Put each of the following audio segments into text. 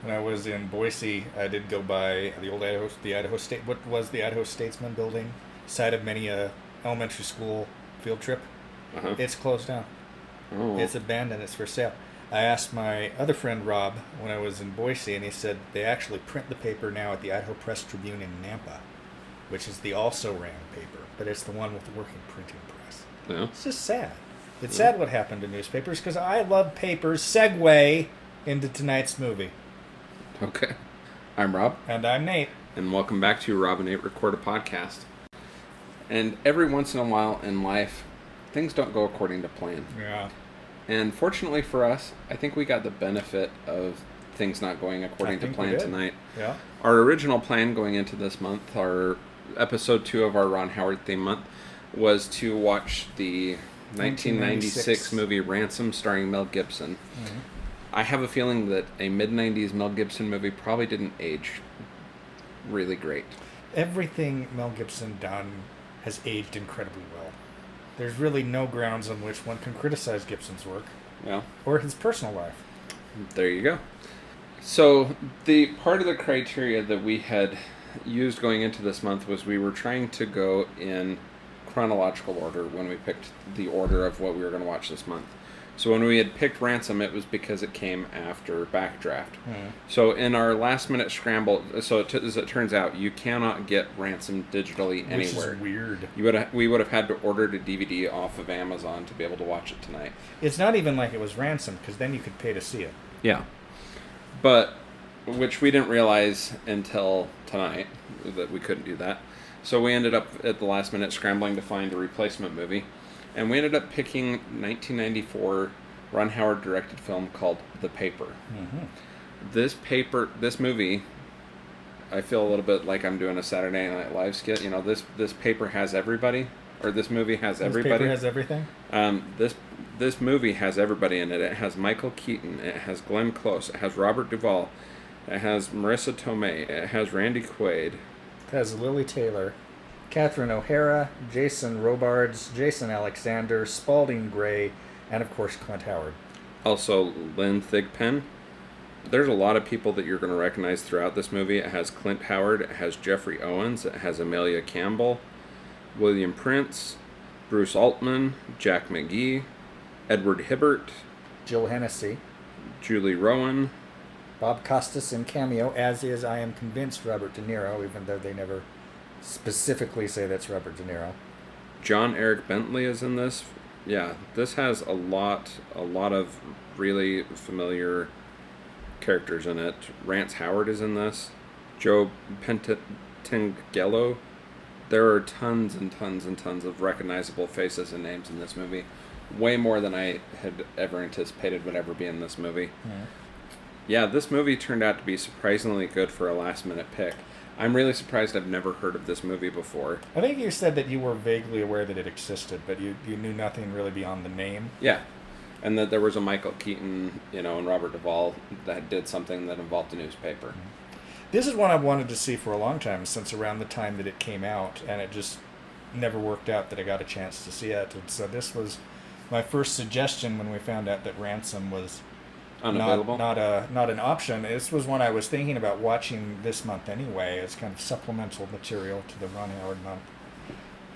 When I was in Boise, I did go by the Idaho State, what was the Idaho Statesman building, site of many a elementary school field trip. Uh-huh. It's closed down. Oh. It's abandoned. It's for sale. I asked my other friend Rob when I was in Boise, and he said they actually print the paper now at the Idaho Press Tribune in Nampa, which is the also ran paper, but it's the one with the working printing press. Yeah. It's just sad. It's sad what happened to newspapers because I love papers. Segue into tonight's movie. Okay. I'm Rob. And I'm Nate. And welcome back to Rob and Nate Record a Podcast. And every once in a while in life, things don't go according to plan. Yeah. And fortunately for us, I think we got the benefit of things not going according to plan tonight. Yeah. Our original plan going into this month, our episode 2 of our Ron Howard theme month, was to watch the 1996 movie Ransom starring Mel Gibson. Mm-hmm. I have a feeling that a mid-90s Mel Gibson movie probably didn't age really great. Everything Mel Gibson done has aged incredibly well. There's really no grounds on which one can criticize Gibson's work. Yeah. Or his personal life. There you go. So, the part of the criteria that we had used going into this month was we were trying to go in chronological order when we picked the order of what we were going to watch this month. So when we had picked Ransom, it was because it came after Backdraft. So in our last-minute scramble, as it turns out, you cannot get Ransom digitally anywhere. Which is weird. We would have had to order the DVD off of Amazon to be able to watch it tonight. It's not even like it was Ransom, because then you could pay to see it. Yeah. But, which we didn't realize until tonight, that we couldn't do that. So we ended up at the last minute scrambling to find a replacement movie. And we ended up picking 1994 Ron Howard directed film called The Paper. Mm-hmm. This movie, I feel a little bit like I'm doing a Saturday Night Live skit. You know, this paper has everybody, or this movie has everybody. This paper has everything? This movie has everybody in it. It has Michael Keaton. It has Glenn Close. It has Robert Duvall. It has Marissa Tomei. It has Randy Quaid. It has Lily Taylor. Catherine O'Hara, Jason Robards, Jason Alexander, Spalding Gray, and of course Clint Howard. Also Lynn Thigpen. There's a lot of people that you're going to recognize throughout this movie. It has Clint Howard, it has Jeffrey Owens, it has Amelia Campbell, William Prince, Bruce Altman, Jack McGee, Edward Hibbert, Jill Hennessy, Julie Rowan, Bob Costas in cameo, as is, I am convinced, Robert De Niro, even though they never specifically say that's Robert De Niro. John Eric Bentley is in this. Yeah, this has a lot of really familiar characters in it. Rance Howard is in this. Joe Pantangelo. There are tons and tons and tons of recognizable faces and names in this movie. Way more than I had ever anticipated would ever be in this movie. Yeah, this movie turned out to be surprisingly good for a last-minute pick. I'm really surprised I've never heard of this movie before. I think you said that you were vaguely aware that it existed, but you knew nothing really beyond the name. Yeah. And that there was a Michael Keaton, and Robert Duvall that did something that involved a newspaper. This is one I've wanted to see for a long time, since around the time that it came out, and it just never worked out that I got a chance to see it. And so this was my first suggestion when we found out that Ransom was unavailable? Not an option. This was one I was thinking about watching this month anyway, as kind of supplemental material to the Ron Howard month.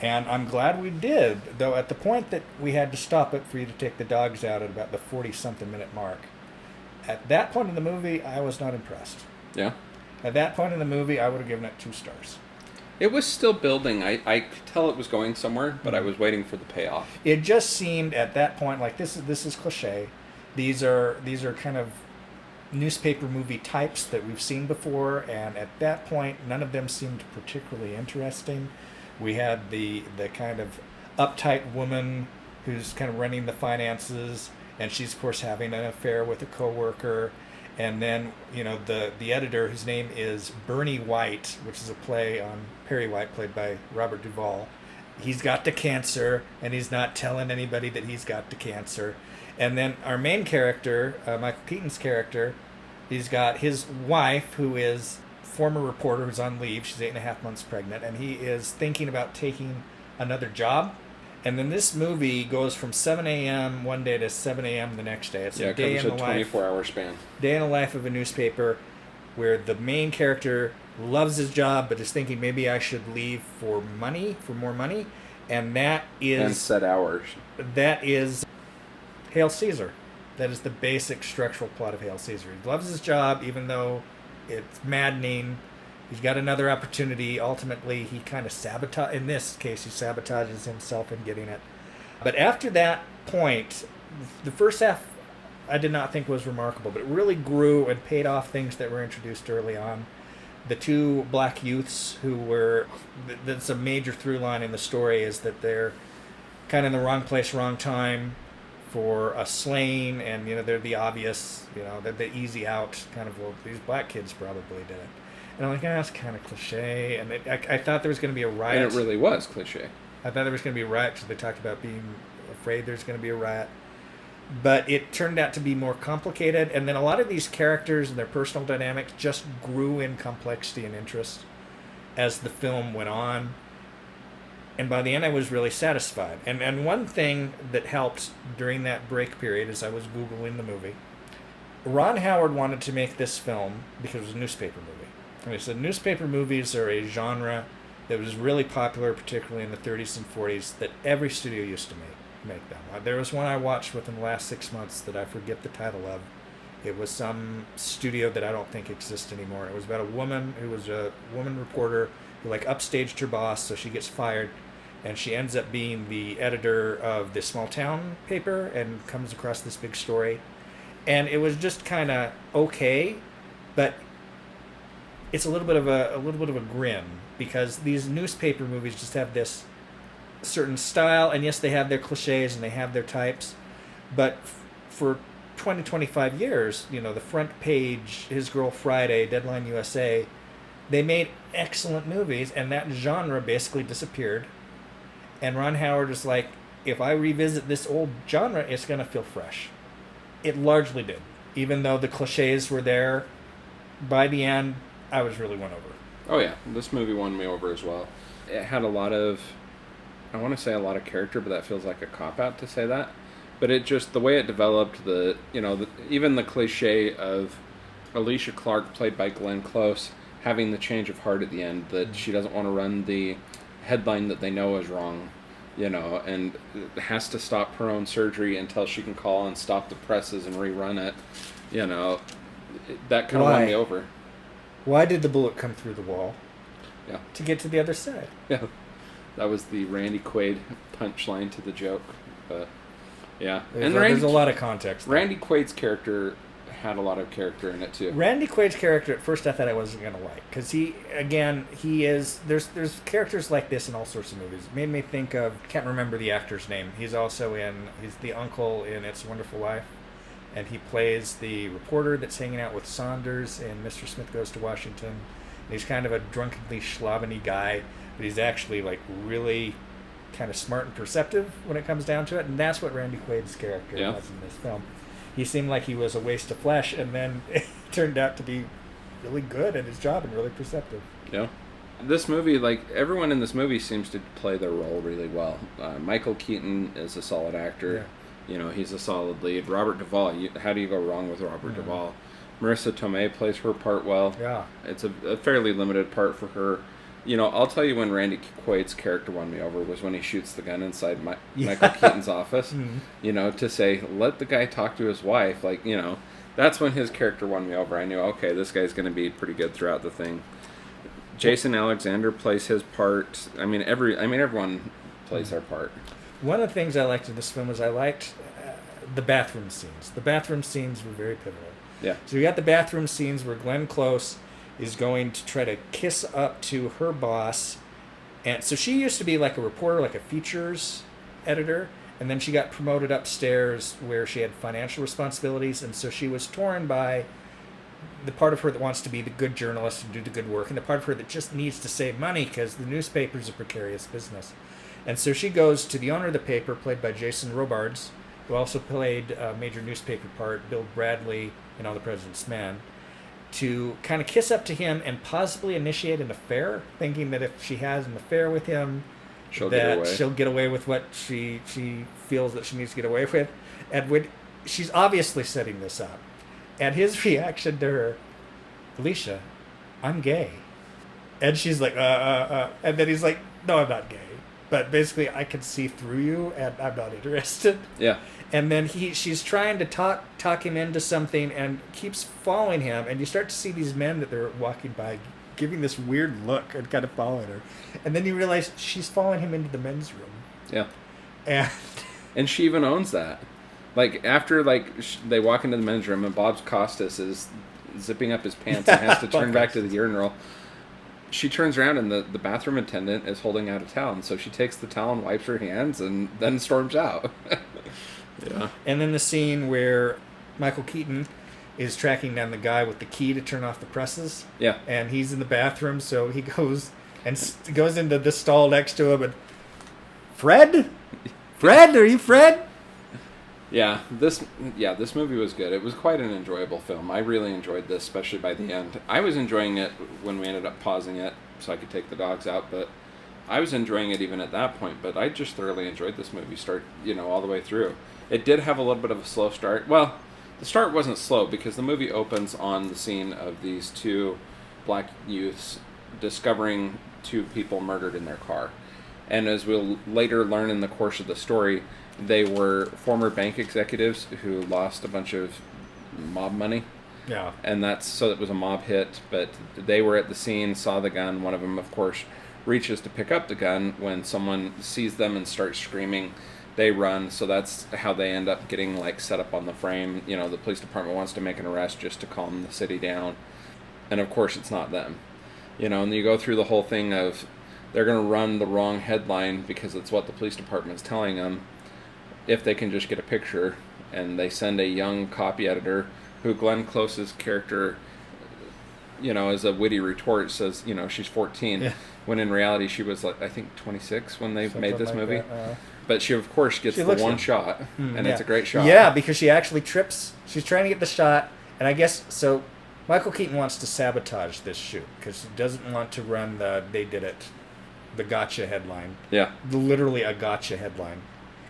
And I'm glad we did, though at the point that we had to stop it for you to take the dogs out at about the 40-something minute mark. At that point in the movie, I was not impressed. Yeah? At that point in the movie, I would have given it 2 stars. It was still building. I could tell it was going somewhere, but I was waiting for the payoff. It just seemed at that point like this is cliche. These are kind of newspaper movie types that we've seen before, and at that point, none of them seemed particularly interesting. We had the kind of uptight woman who's kind of running the finances, and she's of course having an affair with a coworker, and then the editor, whose name is Bernie White, which is a play on Perry White, played by Robert Duvall. He's got the cancer, and he's not telling anybody that he's got the cancer. And then our main character, Michael Keaton's character, he's got his wife, who is former reporter who's on leave. She's 8.5 months pregnant, and he is thinking about taking another job. And then this movie goes from 7 a.m. one day to 7 a.m. the next day. It's a day in the life. 24-hour span. Day in the life of a newspaper. where the main character loves his job but is thinking maybe I should leave for more money, and that And is set hours. Hail Caesar. That is the basic structural plot of Hail Caesar. He loves his job even though it's maddening. He's got another opportunity. Ultimately, he kind of in this case, he sabotages himself in getting it. But after that point, the first half I did not think was remarkable, but it really grew and paid off things that were introduced early on. The two black youths that's a major through line in the story, is that they're kind of in the wrong place, wrong time for a slaying, and they're the obvious, they're the easy out kind of, well, these black kids probably did it. And I'm like, that's kind of cliche. And I thought there was going to be a riot. And it really was cliche. I thought there was going to be a riot because they talked about being afraid there's going to be a riot. But it turned out to be more complicated. And then a lot of these characters and their personal dynamics just grew in complexity and interest as the film went on. And by the end, I was really satisfied. And one thing that helped during that break period, as I was Googling the movie, Ron Howard wanted to make this film because it was a newspaper movie. And he said newspaper movies are a genre that was really popular, particularly in the 30s and 40s, that every studio used to make them. There was one I watched within the last 6 months that I forget the title of. It was some studio that I don't think exists anymore. It was about a woman who was a woman reporter who upstaged her boss, so she gets fired, and she ends up being the editor of this small town paper and comes across this big story. And it was just kind of okay, but it's a little bit of a grin, because these newspaper movies just have this certain style, and yes, they have their cliches and they have their types, but for 25 years, the front page, His Girl Friday, Deadline USA, they made excellent movies, and that genre basically disappeared. And Ron Howard was like, if I revisit this old genre, it's going to feel fresh. It largely did. Even though the cliches were there, by the end, I was really won over. Oh yeah, this movie won me over as well. It had a lot of, I want to say a lot of character, but that feels like a cop-out to say that. But it just, the way it developed, even the cliche of Alicia Clark, played by Glenn Close, having the change of heart at the end, that she doesn't want to run the headline that they know is wrong, and has to stop her own surgery until she can call and stop the presses and rerun it, that kind of won me over. Why did the bullet come through the wall? Yeah. To get to the other side. Yeah. That was the Randy Quaid punchline to the joke. But yeah. There's a lot of context there. Randy Quaid's character had a lot of character in it too. Randy Quaid's character, at first I thought I wasn't going to like, because there's characters like this in all sorts of movies. It made me think of, can't remember the actor's name. He's the uncle in It's a Wonderful Life. And he plays the reporter that's hanging out with Saunders in Mr. Smith Goes to Washington. And he's kind of a drunkenly schlobby guy, but he's actually really kind of smart and perceptive when it comes down to it. And that's what Randy Quaid's character was in this film. He seemed like he was a waste of flesh, and then it turned out to be really good at his job and really perceptive. Yeah. This movie, everyone in this movie seems to play their role really well. Michael Keaton is a solid actor. Yeah. He's a solid lead. Robert Duvall, how do you go wrong with Robert Duvall? Marissa Tomei plays her part well. Yeah. It's a fairly limited part for her. I'll tell you when Randy Quaid's character won me over was when he shoots the gun inside Michael Keaton's office. Mm-hmm. To say, let the guy talk to his wife. That's when his character won me over. I knew, okay, this guy's going to be pretty good throughout the thing. Jason Alexander plays his part. Everyone plays their part. One of the things I liked in this film was I liked the bathroom scenes. The bathroom scenes were very pivotal. Yeah. So you got the bathroom scenes where Glenn Close is going to try to kiss up to her boss. And so she used to be like a reporter, like a features editor. And then she got promoted upstairs where she had financial responsibilities. And so she was torn by the part of her that wants to be the good journalist and do the good work, and the part of her that just needs to save money because the newspaper's a precarious business. And so she goes to the owner of the paper, played by Jason Robards, who also played a major newspaper part, Bill Bradley in All the President's Men, to kind of kiss up to him and possibly initiate an affair, thinking that if she has an affair with him, she'll get away with what she feels that she needs to get away with. And she's obviously setting this up. And his reaction to her Alicia, I'm gay. And she's like, And then he's like, no, I'm not gay. But basically, I can see through you, and I'm not interested. Yeah. And then she's trying to talk him into something, and keeps following him. And you start to see these men that they're walking by, giving this weird look and kind of following her. And then you realize she's following him into the men's room. Yeah. And And she even owns that. Like, after, like, they walk into the men's room and Bob Costas is zipping up his pants and has to turn back to the urinal, she turns around and the bathroom attendant is holding out a towel. And so she takes the towel and wipes her hands and then storms out. Yeah. And then the scene where Michael Keaton is tracking down the guy with the key to turn off the presses. Yeah. And he's in the bathroom, so he goes goes into the stall next to him and, Fred? Fred? Are you Fred? Yeah, this movie was good. It was quite an enjoyable film. I really enjoyed this, especially by the end. I was enjoying it when we ended up pausing it so I could take the dogs out, but I was enjoying it even at that point. But I just thoroughly enjoyed this movie, all the way through. It did have a little bit of a slow start. Well, the start wasn't slow because the movie opens on the scene of these two black youths discovering two people murdered in their car. And as we'll later learn in the course of the story, they were former bank executives who lost a bunch of mob money. Yeah. And it was a mob hit, but they were at the scene, saw the gun. One of them, of course, reaches to pick up the gun. When someone sees them and starts screaming, they run. So that's how they end up getting, like, set up on the frame. The police department wants to make an arrest just to calm the city down. And of course, it's not them. And you go through the whole thing of they're going to run the wrong headline because it's what the police department's telling them, if they can just get a picture. And they send a young copy editor who Glenn Close's character, as a witty retort, says, she's 14. Yeah. When in reality she was, like, I think 26 when they made this like movie. that, But she, of course, gets the one shot, and it's a great shot. Yeah, because she actually trips. She's trying to get the shot, and I guess, so Michael Keaton wants to sabotage this shoot because he doesn't want to run the gotcha headline. Yeah. Literally a gotcha headline,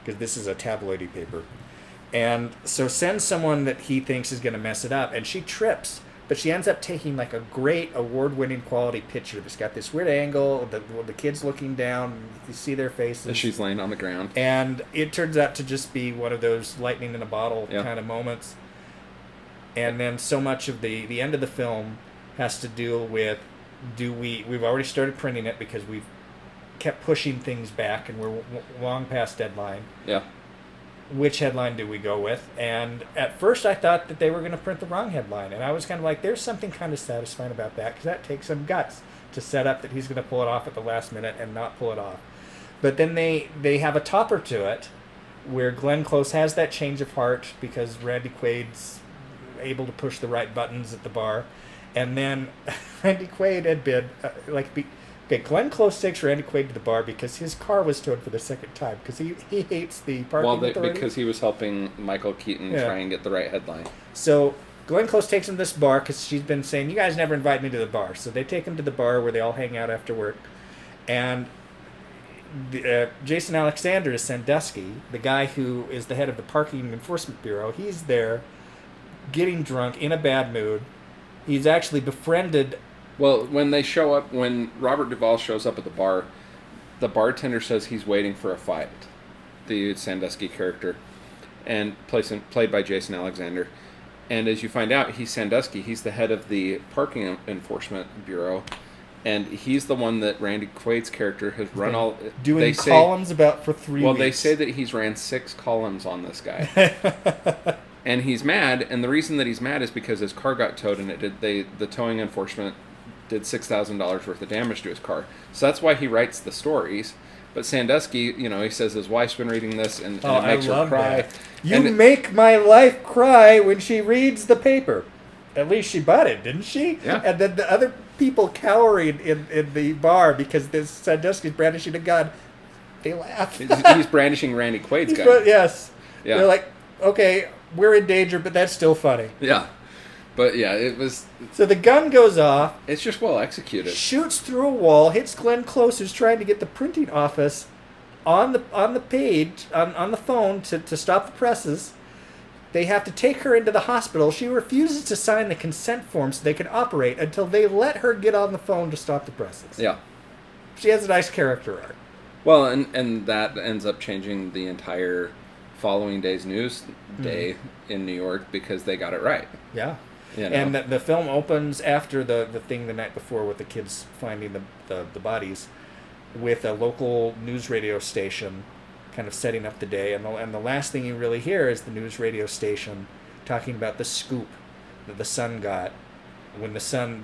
because this is a tabloidy paper. And so sends someone that he thinks is going to mess it up, and she trips. But she ends up taking, like, a great award-winning quality picture that's got this weird angle, the kids looking down, you see their faces. As she's laying on the ground. And it turns out to just be one of those lightning in a bottle kind of moments. And then so much of the end of the film has to deal with, we've already started printing it because we've kept pushing things back and we're long past deadline. Yeah. Which headline do we go with? And at first I thought that they were going to print the wrong headline. And I was kind of like, there's something kind of satisfying about that, because that takes some guts to set up that he's going to pull it off at the last minute and not pull it off. But then they have a topper to it where Glenn Close has that change of heart because Randy Quaid's able to push the right buttons at the bar. And then Randy Quaid had been, Glenn Close takes Randy Quaid to the bar because his car was towed for the second time because he hates the parking authority. Because he was helping Michael Keaton try and get the right headline. So Glenn Close takes him to this bar because she's been saying, you guys never invite me to the bar. So they take him to the bar where they all hang out after work. And Jason Alexander is Sandusky, the guy who is the head of the Parking Enforcement Bureau. He's there getting drunk, in a bad mood. He's actually befriended... Well, when Robert Duvall shows up at the bar, the bartender says he's waiting for a fight, the Sandusky character, and played by Jason Alexander. And as you find out, he's Sandusky. He's the head of the Parking Enforcement Bureau, and he's the one that Randy Quaid's character has run all... Doing columns about for 3 weeks. Well, they say that he's ran 6 columns on this guy. And he's mad, and the reason that he's mad is because his car got towed, and the towing enforcement did $6,000 worth of damage to his car. So that's why he writes the stories. But Sandusky, he says his wife's been reading this, and it makes her cry. That. You make my life cry when she reads the paper. At least she bought it, didn't she? Yeah. And then the other people cowering in the bar because this Sandusky's brandishing a gun, they laugh. He's brandishing Randy Quaid's gun. Yes. Yeah. They're like, okay, we're in danger, but that's still funny. Yeah. But yeah, it was... So the gun goes off. It's just well executed. Shoots through a wall, hits Glenn Close, who's trying to get the printing office on the page, on the phone to stop the presses. They have to take her into the hospital. She refuses to sign the consent form so they can operate until they let her get on the phone to stop the presses. Yeah. She has a nice character arc. Well, and that ends up changing the entire following day's news day in New York because they got it right. Yeah. You know? And the film opens after the thing the night before with the kids finding the bodies with a local news radio station kind of setting up the day. And the last thing you really hear is the news radio station talking about the scoop that the Sun got when the Sun,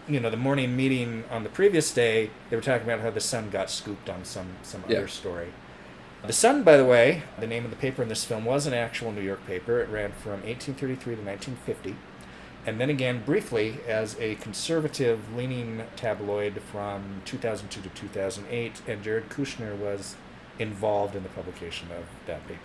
the morning meeting on the previous day, they were talking about how the Sun got scooped on some other story. The Sun, by the way, the name of the paper in this film was an actual New York paper. It ran from 1833 to 1950. And then again, briefly, as a conservative-leaning tabloid from 2002 to 2008, and Jared Kushner was involved in the publication of that paper.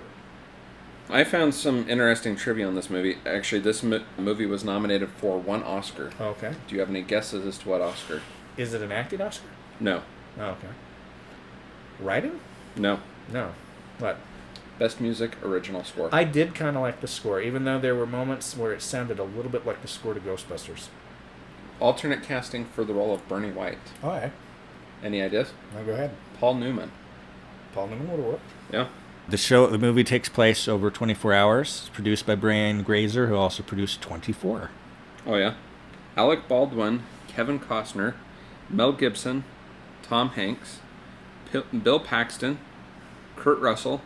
I found some interesting trivia on this movie. Actually, this movie was nominated for 1 Oscar. Okay. Do you have any guesses as to what Oscar? Is it an acting Oscar? No. Oh, okay. Writing? No. No. What? Best Music Original Score. I did kind of like the score, even though there were moments where it sounded a little bit like the score to Ghostbusters. Alternate casting for the role of Bernie White. Oh, yeah. Any ideas? No, go ahead. Paul Newman. Paul Newman would have worked. Yeah. The movie takes place over 24 hours. It's produced by Brian Grazer, who also produced 24. Oh, yeah. Alec Baldwin, Kevin Costner, Mel Gibson, Tom Hanks, Bill Paxton, Kurt Russell,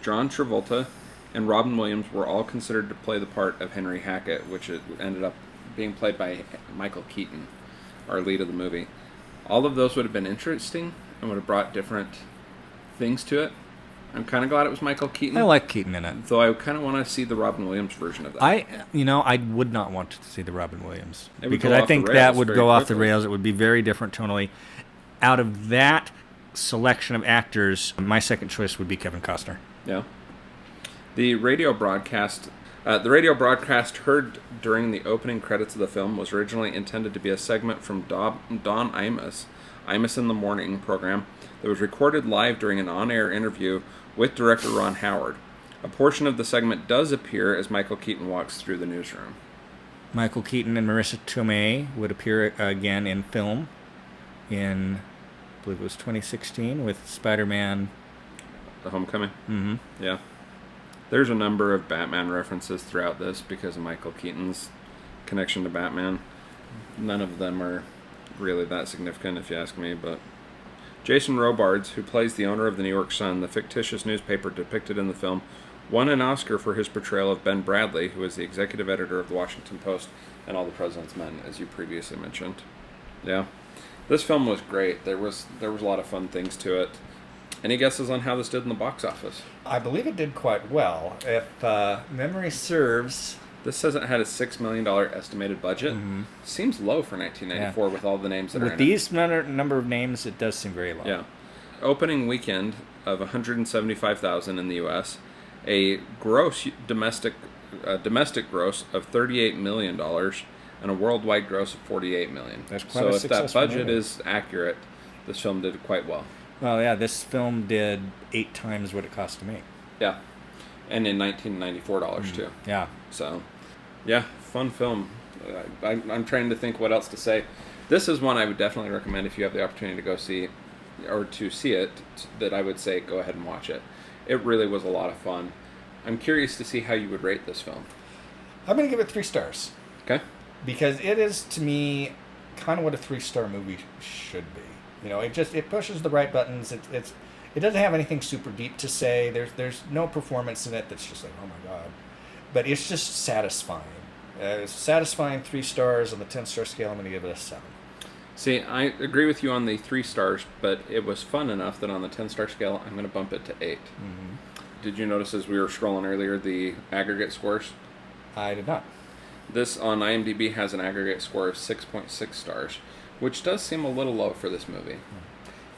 John Travolta, and Robin Williams were all considered to play the part of Henry Hackett, which it ended up being played by Michael Keaton, our lead of the movie. All of those would have been interesting and would have brought different things to it. I'm kind of glad it was Michael Keaton. I like Keaton in it. Though I kind of want to see the Robin Williams version of that. I would not want to see the Robin Williams. It would Because go I off think the that rails would very go off the quickly. rails. It would be very different tonally. Out of that selection of actors, my second choice would be Kevin Costner. Yeah. The radio broadcast heard during the opening credits of the film was originally intended to be a segment from Don Imus' Imus in the Morning program that was recorded live during an on-air interview with director Ron Howard. A portion of the segment does appear as Michael Keaton walks through the newsroom. Michael Keaton and Marissa Tomei would appear again in film in, I believe it was 2016, with Spider-Man. The Homecoming? Mm-hmm. Yeah. There's a number of Batman references throughout this because of Michael Keaton's connection to Batman. None of them are really that significant, if you ask me, but Jason Robards, who plays the owner of the New York Sun, the fictitious newspaper depicted in the film, won an Oscar for his portrayal of Ben Bradley, who is the executive editor of the Washington Post and All the President's Men, as you previously mentioned. Yeah. This film was great. There was a lot of fun things to it. Any guesses on how this did in the box office? I believe it did quite well. If memory serves... This says it had a $6 million estimated budget. Mm-hmm. Seems low for 1994 with all the names that are With in these number of names, it does seem very low. it. Yeah. Opening weekend of $175,000 in the U.S., a gross domestic gross of $38 million, and a worldwide gross of $48 million. That's quite so a if that successful budget movie. is accurate, this film did quite well. Well, yeah, this film did 8 times what it cost to make. Yeah. And in $1994 too. Yeah. So, yeah, fun film. I'm trying to think what else to say. This is one I would definitely recommend if you have the opportunity to go see, or to see it, that I would say go ahead and watch it. It really was a lot of fun. I'm curious to see how you would rate this film. I'm going to give it 3 stars. Okay? Because it is, to me, kind of what a 3-star movie should be. You know, it pushes the right buttons. It doesn't have anything super deep to say. There's no performance in it that's just like, oh my god. But it's just satisfying. It's satisfying 3 stars on the 10-star scale. I'm going to give it a 7. See, I agree with you on the 3 stars, but it was fun enough that on the 10-star scale, I'm going to bump it to 8. Mm-hmm. Did you notice as we were scrolling earlier the aggregate scores? I did not. This on IMDb has an aggregate score of 6.6 stars, which does seem a little low for this movie.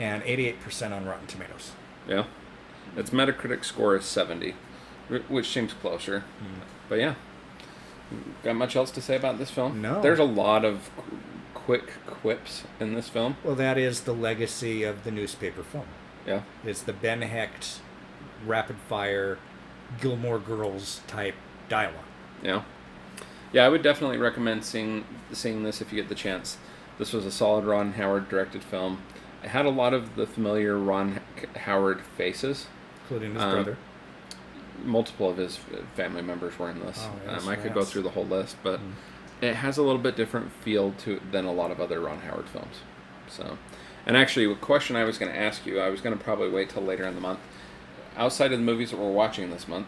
And 88% on Rotten Tomatoes. Yeah. Its Metacritic score is 70, which seems closer. But yeah. Got much else to say about this film? No. There's a lot of quick quips in this film. Well, that is the legacy of the newspaper film. Yeah. It's the Ben Hecht, rapid-fire, Gilmore Girls type dialogue. Yeah. Yeah, I would definitely recommend seeing this if you get the chance. This was a solid Ron Howard directed film. It had a lot of the familiar Ron Howard faces. Including his brother. Multiple of his family members were in this. Oh, yes, I could go through the whole list, but it has a little bit different feel to it than a lot of other Ron Howard films. So, and actually, a question I was going to ask you, I was going to probably wait till later in the month. Outside of the movies that we're watching this month,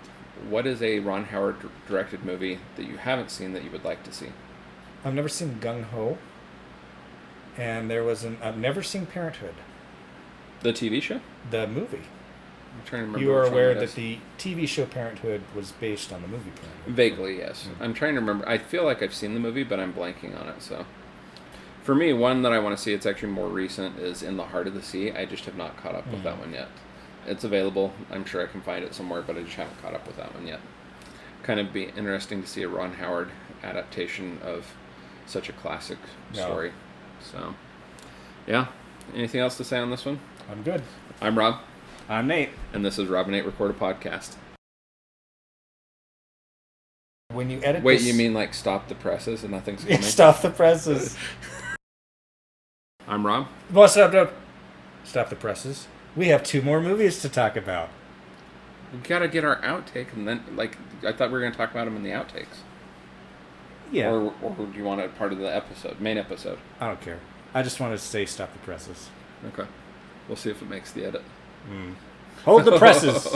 what is a Ron Howard directed movie that you haven't seen that you would like to see? I've never seen Gung Ho. And I've never seen Parenthood. The TV show? The movie. I'm trying to remember. You are which one aware it that is. the TV show Parenthood was based on the movie Parenthood? Vaguely, yes. I'm trying to remember. I feel like I've seen the movie, but I'm blanking on it. So, for me, one that I want to see, it's actually more recent, is In the Heart of the Sea. I just have not caught up with that one yet. It's available. I'm sure I can find it somewhere, but I just haven't caught up with that one yet. Kind of be interesting to see a Ron Howard adaptation of such a classic story. So, yeah. Anything else to say on this one? I'm good. I'm Rob. I'm Nate. And this is Rob and Nate Record a Podcast. When you edit Wait, this... you mean like stop the presses and nothing's coming? Stop the presses. I'm Rob. What's up, dude? Stop the presses. We have 2 more movies to talk about. We gotta get our outtake, and then, like, I thought we were gonna talk about them in the outtakes. Yeah. Or do you want it part of the main episode? I don't care. I just wanted to say stop the presses. Okay. We'll see if it makes the edit. Hold the presses.